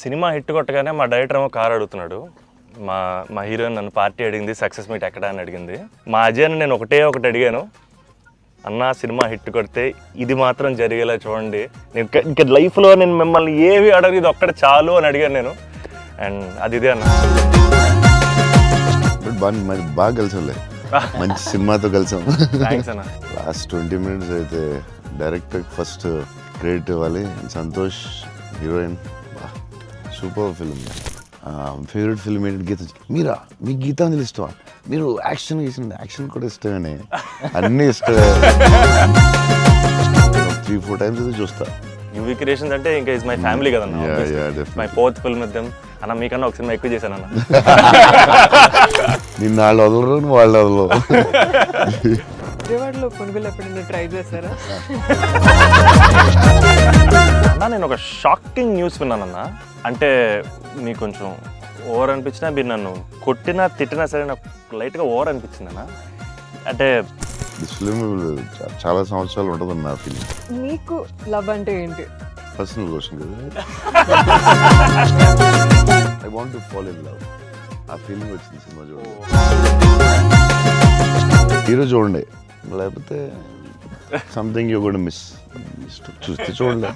Cinema hit కొట్టగానే మా director ఏమో కార్ అడుగుతున్నాడు. మా మా హీరోయిన్ నన్ను పార్టీ అడిగింది, సక్సెస్ మీట్ ఎక్కడ అని అడిగింది. మా అజయ్ని నేను ఒకటి అడిగాను, అన్న సినిమా హిట్ కొడితే ఇది మాత్రం జరిగేలా చూడండి, నేను ఇంకా లైఫ్లో నేను మిమ్మల్ని ఏవి అడగదు, ఇది ఒక్కటి చాలు అని అడిగాను నేను. అండ్ అది ఇదే అన్న. బాగా కలిసాంలే, మంచి సినిమాతో కలిసాం. థ్యాంక్స్ అన్న. లాస్ట్ 20 minutes అయితే డైరెక్టర్ ఫస్ట్ క్రెడిట్ ఇవ్వాలి. Santosh heroine, super film. Favourite film ఏంటి? గీత. మీరా? మీకు గీతాంజలి ఇష్టమా? మీరు యాక్షన్ చేసింది, యాక్షన్ కూడా ఇష్టమేనే, అన్నీ ఇష్టమే. 3-4 times అయితే చూస్తా. యూవీ క్రియేషన్స్ అంటే ఇంకా ఇస్ మై ఫ్యామిలీ కదన్న. My 4th film with them. అన్న మీకన్నా ఒక సినిమా ఎక్కువ చేశాను అన్న. నిన్న వాళ్ళు వదలరు, వాళ్ళు వదలరు. విజయవాడలో కొనుగోలు ఎప్పుడైనా ట్రై చేశారా? అన్న నేను ఒక షాకింగ్ న్యూస్ విన్నానన్న. అంటే మీకు కొంచెం ఓవర్ అనిపించినా, మీరు నన్ను కొట్టినా తిట్టినా సరే నాకు లైట్గా ఓవర్ అనిపించింది అన్న. అంటే ఫిల్మ్ చాలా సంవత్సరాలు ఉంటుంది నా ఫిల్మ్. మీకు లవ్ అంటే ఏంటి? పర్సనల్ క్వశ్చన్ కదా. I want to fall in love. ఆ ఫీలింగ్ వచ్చింది సినిమా చూడండి. హీరో చూడండి, లేకపోతే సంథింగ్ యూ గోనా మిస్. చూస్తే చూడండి.